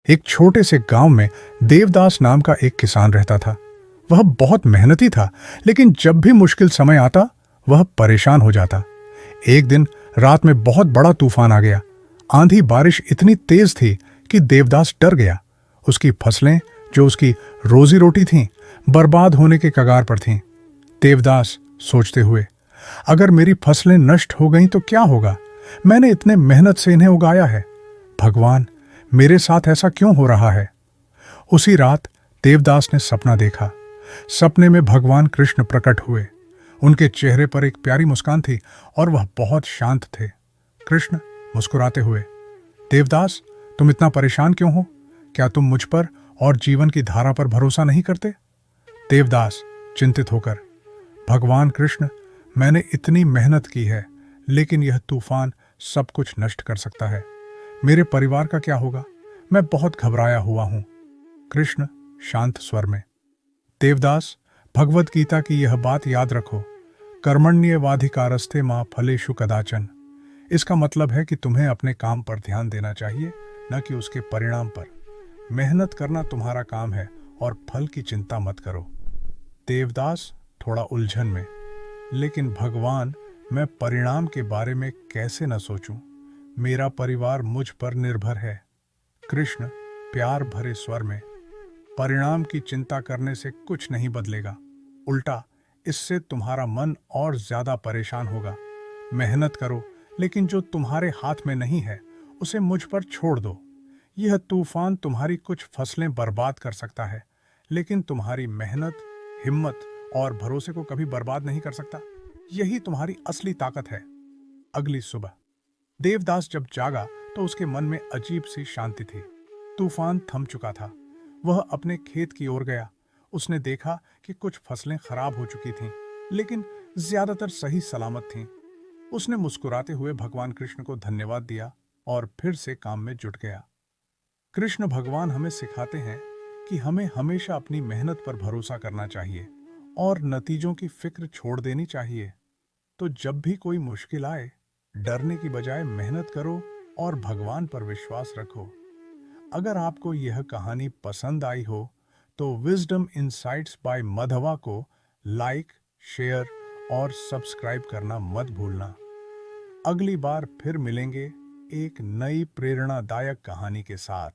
एक छोटे से गांव में देवदास नाम का एक किसान रहता था। वह बहुत मेहनती था, लेकिन जब भी मुश्किल समय आता वह परेशान हो जाता। एक दिन रात में बहुत बड़ा तूफान आ गया। आंधी बारिश इतनी तेज थी कि देवदास डर गया। उसकी फसलें, जो उसकी रोजी रोटी थीं, बर्बाद होने के कगार पर थीं। देवदास सोचते हुए, अगर मेरी फसलें नष्ट हो गईं तो क्या होगा? मैंने इतने मेहनत से इन्हें उगाया है। भगवान, मेरे साथ ऐसा क्यों हो रहा है? उसी रात देवदास ने सपना देखा। सपने में भगवान कृष्ण प्रकट हुए। उनके चेहरे पर एक प्यारी मुस्कान थी और वह बहुत शांत थे। कृष्ण मुस्कुराते हुए, देवदास, तुम इतना परेशान क्यों हो? क्या तुम मुझ पर और जीवन की धारा पर भरोसा नहीं करते? देवदास चिंतित होकर, भगवान कृष्ण, मैंने इतनी मेहनत की है, लेकिन यह तूफान सब कुछ नष्ट कर सकता है। मेरे परिवार का क्या होगा? मैं बहुत घबराया हुआ हूं। कृष्ण शांत स्वर में, देवदास, भगवत गीता की यह बात याद रखो, कर्मण्येवाधिकारस्ते मां फलेषु कदाचन। इसका मतलब है कि तुम्हें अपने काम पर ध्यान देना चाहिए, न कि उसके परिणाम पर। मेहनत करना तुम्हारा काम है और फल की चिंता मत करो। देवदास थोड़ा उलझन में, लेकिन भगवान, मैं परिणाम के बारे में कैसे न सोचूं? मेरा परिवार मुझ पर निर्भर है। कृष्ण प्यार भरे स्वर में, परिणाम की चिंता करने से कुछ नहीं बदलेगा। उल्टा, इससे तुम्हारा मन और ज्यादा परेशान होगा। मेहनत करो, लेकिन जो तुम्हारे हाथ में नहीं है उसे मुझ पर छोड़ दो। यह तूफान तुम्हारी कुछ फसलें बर्बाद कर सकता है, लेकिन तुम्हारी मेहनत, हिम्मत और भरोसे को कभी बर्बाद नहीं कर सकता। यही तुम्हारी असली ताकत है। अगली सुबह देवदास जब जागा तो उसके मन में अजीब सी शांति थी। तूफान थम चुका था। वह अपने खेत की ओर गया। उसने देखा कि कुछ फसलें खराब हो चुकी थीं, लेकिन ज्यादातर सही सलामत थीं। उसने मुस्कुराते हुए भगवान कृष्ण को धन्यवाद दिया और फिर से काम में जुट गया। कृष्ण भगवान हमें सिखाते हैं कि हमें हमेशा अपनी मेहनत पर भरोसा करना चाहिए और नतीजों की फिक्र छोड़ देनी चाहिए। तो जब भी कोई मुश्किल आए, डरने की बजाय मेहनत करो और भगवान पर विश्वास रखो। अगर आपको यह कहानी पसंद आई हो तो विजडम इनसाइट्स बाय मधवा को लाइक, शेयर और सब्सक्राइब करना मत भूलना। अगली बार फिर मिलेंगे एक नई प्रेरणादायक कहानी के साथ।